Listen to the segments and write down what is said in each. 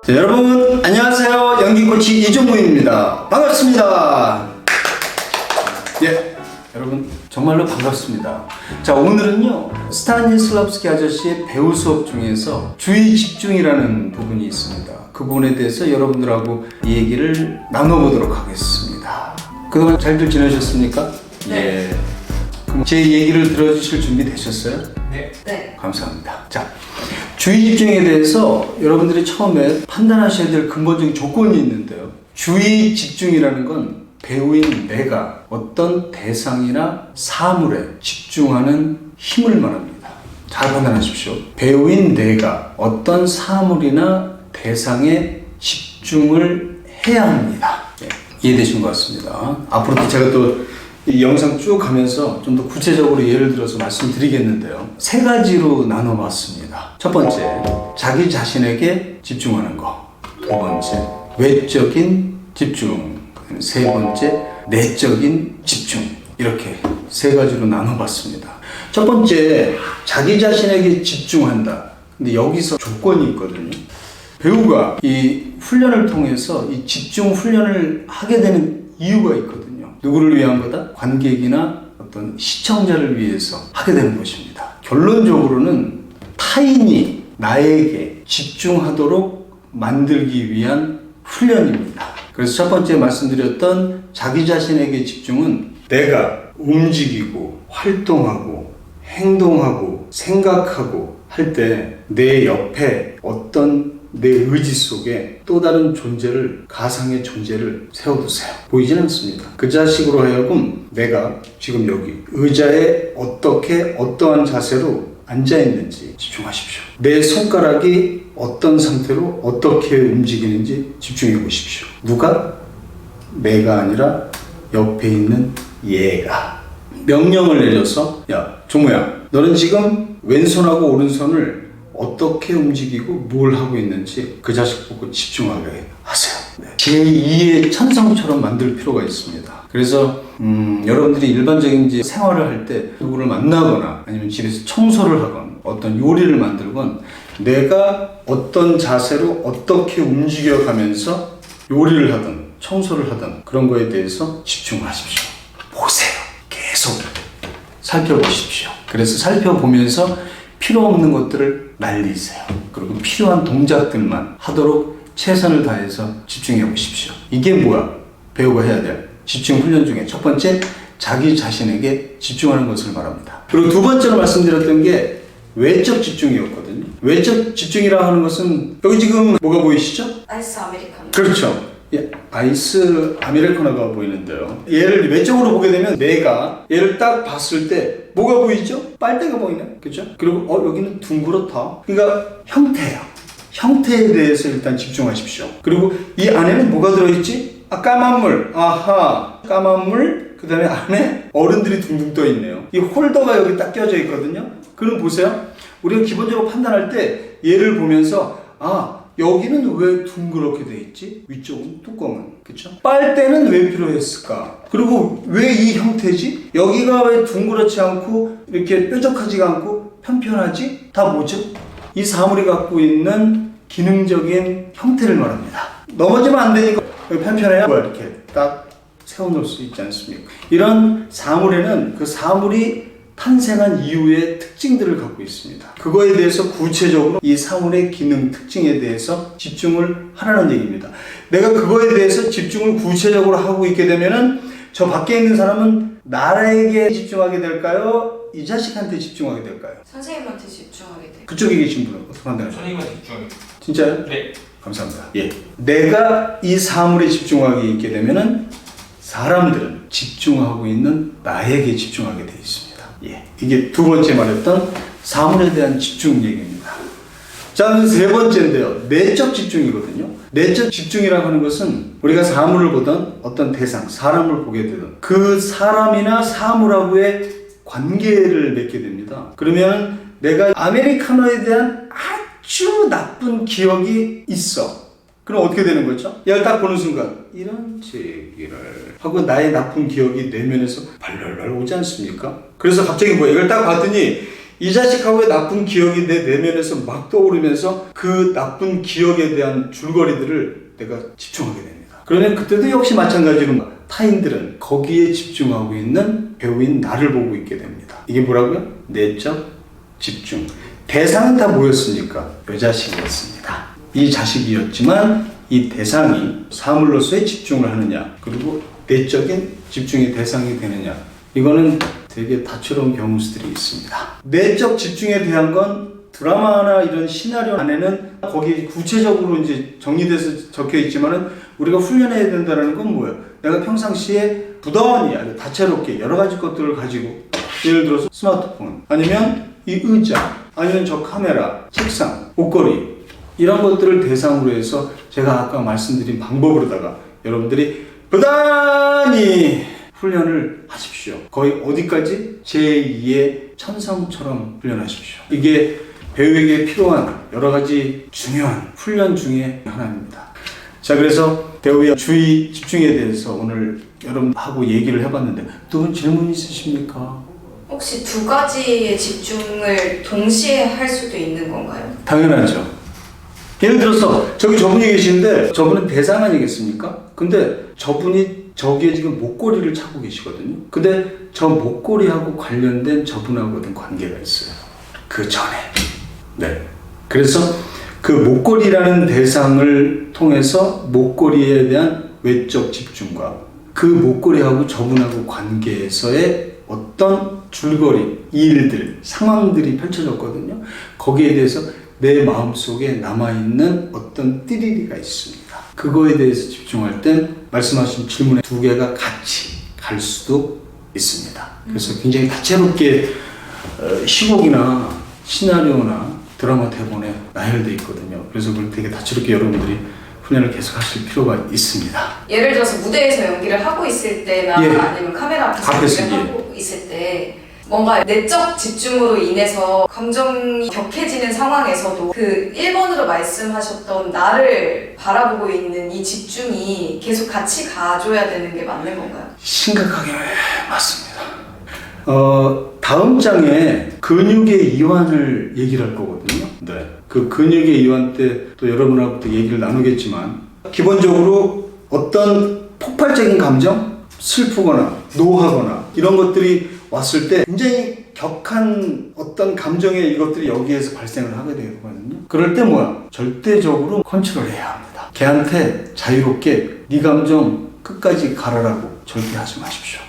자, 여러분 안녕하세요. 연기 코치 이종무입니다. 반갑습니다. 예, 여러분 정말로 반갑습니다. 자, 오늘은요 스타니슬랍스키 아저씨의 배우 수업 중에서 주의 집중이라는 부분이 있습니다. 그 부분에 대해서 여러분들하고 이 얘기를 나눠보도록 하겠습니다. 그동안 잘들 지내셨습니까? 네. 예. 그럼 제 얘기를 들어주실 준비 되셨어요? 네. 감사합니다. 자, 주의 집중에 대해서 여러분들이 처음에 판단하셔야 될 근본적인 조건이 있는데요. 주의 집중이라는 건 배우인 내가 어떤 대상이나 사물에 집중하는 힘을 말합니다. 잘 판단하십시오. 배우인 내가 어떤 사물이나 대상에 집중을 해야 합니다. 네, 이해되신 것 같습니다. 앞으로도 제가 또 이 영상 쭉 가면서 좀 더 구체적으로 예를 들어서 말씀드리겠는데요. 세 가지로 나눠봤습니다. 첫 번째, 자기 자신에게 집중하는 거. 두 번째, 외적인 집중. 세 번째, 내적인 집중. 이렇게 세 가지로 나눠봤습니다. 첫 번째, 자기 자신에게 집중한다. 근데 여기서 조건이 있거든요. 배우가 이 훈련을 통해서 이 집중 훈련을 하게 되는 이유가 있거든요. 누구를 위한 거다? 관객이나 어떤 시청자를 위해서 하게 되는 것입니다. 결론적으로는 타인이 나에게 집중하도록 만들기 위한 훈련입니다. 그래서 첫 번째 말씀드렸던 자기 자신에게 집중은 내가 움직이고 활동하고 행동하고 생각하고 할 때 내 옆에 어떤 내 의지 속에 또 다른 존재를, 가상의 존재를 세워두세요. 보이진 않습니다. 그 자식으로 하여금 내가 지금 여기 의자에 어떻게 어떠한 자세로 앉아있는지 집중하십시오. 내 손가락이 어떤 상태로 어떻게 움직이는지 집중해 보십시오. 누가? 내가 아니라 옆에 있는 얘가 명령을 내려서 야, 종무야, 너는 지금 왼손하고 오른손을 어떻게 움직이고 뭘 하고 있는지 그 자식 보고 집중하게 하세요. 네. 제2의 천성처럼 만들 필요가 있습니다. 그래서 여러분들이 일반적인 이제 생활을 할 때 누구를 만나거나 아니면 집에서 청소를 하건 어떤 요리를 만들건 내가 어떤 자세로 어떻게 움직여가면서 요리를 하든 청소를 하든 그런 거에 대해서 집중을 하십시오. 보세요. 계속 살펴보십시오. 그래서 살펴보면서 필요 없는 것들을 날리세요. 그리고 필요한 동작들만 하도록 최선을 다해서 집중해 보십시오. 이게 뭐야? 배우가 해야 될 집중 훈련 중에 첫 번째, 자기 자신에게 집중하는 것을 말합니다. 그리고 두 번째로 말씀드렸던 게 외적 집중이었거든요. 외적 집중이라고 하는 것은 여기 지금 뭐가 보이시죠? 아이스 아메리카노. 그렇죠. 예, 아이스 아메리카노가 보이는데요. 얘를 외적으로 보게 되면 내가 얘를 딱 봤을 때 뭐가 보이죠? 빨대가 보이네. 그렇죠? 그리고 여기는 둥그렇다. 그러니까 형태예요. 형태에 대해서 일단 집중하십시오. 그리고 이 안에는 뭐가 들어있지? 까만 물. 아하. 까만 물. 그 다음에 안에 어른들이 둥둥 떠 있네요. 이 홀더가 여기 딱 껴져 있거든요. 그럼 보세요. 우리가 기본적으로 판단할 때 얘를 보면서 여기는 왜 둥그렇게 돼 있지? 위쪽은 뚜껑은. 그쵸? 빨대는 왜 필요했을까? 그리고 왜 이 형태지? 여기가 왜 둥그렇지 않고 이렇게 뾰족하지가 않고 편편하지? 다 뭐죠? 이 사물이 갖고 있는 기능적인 형태를 말합니다. 넘어지면 안 되니까 편편해야 이렇게 딱 세워놓을 수 있지 않습니까? 이런 사물에는 그 사물이 탄생한 이유의 특징들을 갖고 있습니다. 그거에 대해서 구체적으로 이 사물의 기능, 특징에 대해서 집중을 하라는 얘기입니다. 내가 그거에 대해서 집중을 구체적으로 하고 있게 되면은 저 밖에 있는 사람은 나에게 집중하게 될까요? 이 자식한테 집중하게 될까요? 선생님한테 집중하게 돼요. 그쪽에 계신 분은 어떻게 판단하세요? 선생님한테 집중하게. 진짜요? 네. 감사합니다. 예. 내가 이 사물에 집중하게 있게 되면은 사람들은 집중하고 있는 나에게 집중하게 되어 있습니다. 예. 이게 두 번째 말했던 사물에 대한 집중 얘기입니다. 자, 세 번째인데요. 내적 집중이거든요. 내적 집중이라고 하는 것은 우리가 사물을 보던 어떤 대상, 사람을 보게 되던 그 사람이나 사물하고의 관계를 맺게 됩니다. 그러면 내가 아메리카노에 대한 아주 나쁜 기억이 있어. 그럼 어떻게 되는 거죠? 얘를 딱 보는 순간 이런 제기를 하고 나의 나쁜 기억이 내면에서 발랄발 오지 않습니까? 그래서 갑자기 이걸 딱 봤더니 이 자식하고의 나쁜 기억이 내 내면에서 막 떠오르면서 그 나쁜 기억에 대한 줄거리들을 내가 집중하게 됩니다. 그러면 그때도 역시 마찬가지로 타인들은 거기에 집중하고 있는 배우인 나를 보고 있게 됩니다. 이게 뭐라고요? 내적 집중. 대상은 다 뭐였습니까? 이 자식이었습니다. 이 자식이었지만 이 대상이 사물로서의 집중을 하느냐, 그리고 내적인 집중의 대상이 되느냐, 이거는 되게 다채로운 경우들이 있습니다. 내적 집중에 대한 건 드라마나 이런 시나리오 안에는 거기 구체적으로 이제 정리돼서 적혀 있지만은 우리가 훈련해야 된다는 건 뭐예요? 내가 평상시에 부단히 아주 다채롭게 여러 가지 것들을 가지고, 예를 들어서 스마트폰, 아니면 이 의자, 아니면 저 카메라, 책상, 옷걸이, 이런 것들을 대상으로 해서 제가 아까 말씀드린 방법으로다가 여러분들이 부단히 훈련을 하십시오. 거의 어디까지? 제2의 천성처럼 훈련하십시오. 이게 배우에게 필요한 여러 가지 중요한 훈련 중에 하나입니다. 자, 그래서 배우의 주의 집중에 대해서 오늘 여러분하고 얘기를 해봤는데 두 분 질문 있으십니까? 혹시 두 가지의 집중을 동시에 할 수도 있는 건가요? 당연하죠. 예를 들어서 저분이 계시는데 저분은 대상 아니겠습니까? 근데 저분이 저기에 지금 목걸이를 차고 계시거든요. 근데 저 목걸이하고 관련된 저분하고 어떤 관계가 있어요. 그 전에. 네. 그래서 그 목걸이라는 대상을 통해서 목걸이에 대한 외적 집중과 그 목걸이하고 저분하고 관계에서의 어떤 줄거리, 일들, 상황들이 펼쳐졌거든요. 거기에 대해서 내 마음속에 남아있는 어떤 띠리리가 있습니다. 그거에 대해서 집중할 땐 말씀하신 질문의 두 개가 같이 갈 수도 있습니다. 그래서 굉장히 다채롭게 시곡이나 시나리오나 드라마 대본에 나열되어 있거든요. 그래서 그걸 되게 다채롭게 여러분들이 훈련을 계속 하실 필요가 있습니다. 예를 들어서 무대에서 연기를 하고 있을 때나 예. 아니면 카메라 앞에서 연기를 하고 있을 때 뭔가 내적 집중으로 인해서 감정이 격해지는 상황에서도 그 1번으로 말씀하셨던 나를 바라보고 있는 이 집중이 계속 같이 가줘야 되는 게 맞는 건가요? 심각하게 맞습니다. 다음 장에 근육의 이완을 얘기를 할 거거든요. 네. 그 근육의 이완 때 또 여러분하고 또 얘기를 나누겠지만 기본적으로 어떤 폭발적인 감정, 슬프거나 노하거나 이런 것들이 왔을 때 굉장히 격한 어떤 감정의 이것들이 여기에서 발생을 하게 되거든요. 그럴 때 뭐야? 절대적으로 컨트롤해야 합니다. 걔한테 자유롭게 네 감정 끝까지 가라라고 절대 하지 마십시오.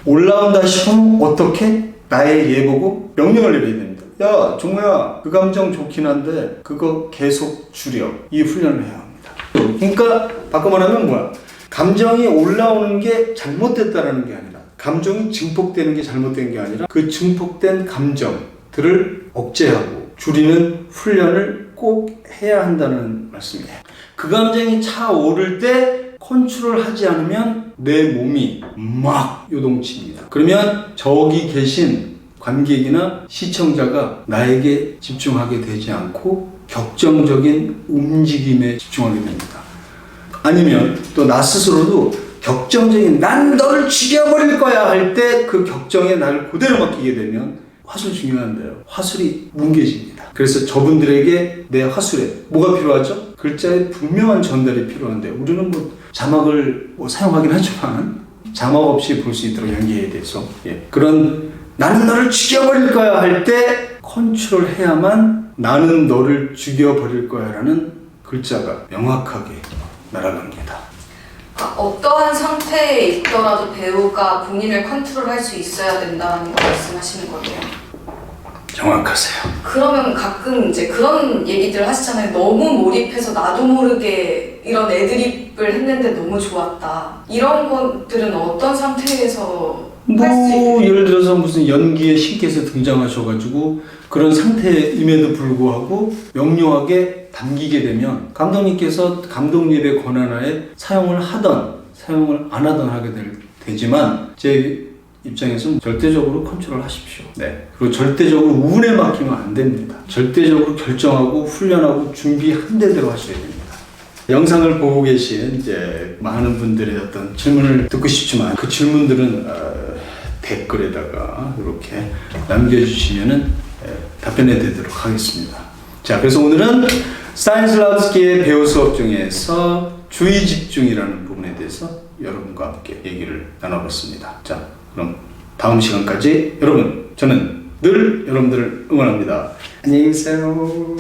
올라온다 싶으면 어떻게? 나의 얘 보고 명령을 내려야 됩니다. 야, 종호야, 그 감정 좋긴 한데 그거 계속 줄여. 이 훈련을 해야 합니다. 그러니까 바꿔 말하면 뭐야? 감정이 올라오는 게 잘못됐다라는 게 아니라, 감정이 증폭되는 게 잘못된 게 아니라 그 증폭된 감정들을 억제하고 줄이는 훈련을 꼭 해야 한다는 말씀이에요. 그 감정이 차오를 때 컨트롤하지 않으면 내 몸이 막 요동칩니다. 그러면 저기 계신 관객이나 시청자가 나에게 집중하게 되지 않고 격정적인 움직임에 집중하게 됩니다. 아니면 또 나 스스로도 격정적인 난 너를 죽여버릴 거야 할 때 그 격정에 나를 그대로 맡기게 되면 화술 중요한데요. 화술이 뭉개집니다. 그래서 저분들에게 내 화술에 뭐가 필요하죠? 글자의 분명한 전달이 필요한데 우리는 자막을 사용하긴 하지만 자막 없이 볼 수 있도록 연기해야 돼서 그런 나는 너를 죽여버릴 거야 할 때 컨트롤 해야만 나는 너를 죽여버릴 거야 라는 글자가 명확하게 날아갑니다. 어떠한 상태에 있더라도 배우가 본인을 컨트롤할 수 있어야 된다는 걸 말씀하시는 거예요? 정확하세요. 그러면 가끔 이제 그런 얘기들 하시잖아요. 너무 몰입해서 나도 모르게 이런 애드립을 했는데 너무 좋았다. 이런 것들은 어떤 상태에서 할 수 있나요? 예를 들어서 무슨 연기에 신께서 등장하셔가지고 그런 상태임에도 불구하고 명료하게 담기게 되면 감독님께서 감독님의 권한하에 사용을 하던 사용을 안 하던 하게 되지만 제 입장에서는 절대적으로 컨트롤 하십시오. 네. 그리고 절대적으로 운에 맡기면 안 됩니다. 절대적으로 결정하고 훈련하고 준비한 대로 하셔야 됩니다. 영상을 보고 계신 이제 많은 분들의 어떤 질문을 듣고 싶지만 그 질문들은 댓글에다가 이렇게 남겨주시면은 답변해 드리도록 하겠습니다. 자, 그래서 오늘은 스타니슬라브스키의 배우 수업 중에서 주의 집중이라는 부분에 대해서 여러분과 함께 얘기를 나눠봤습니다. 자, 그럼 다음 시간까지 여러분, 저는 늘 여러분들을 응원합니다. 안녕히 계세요.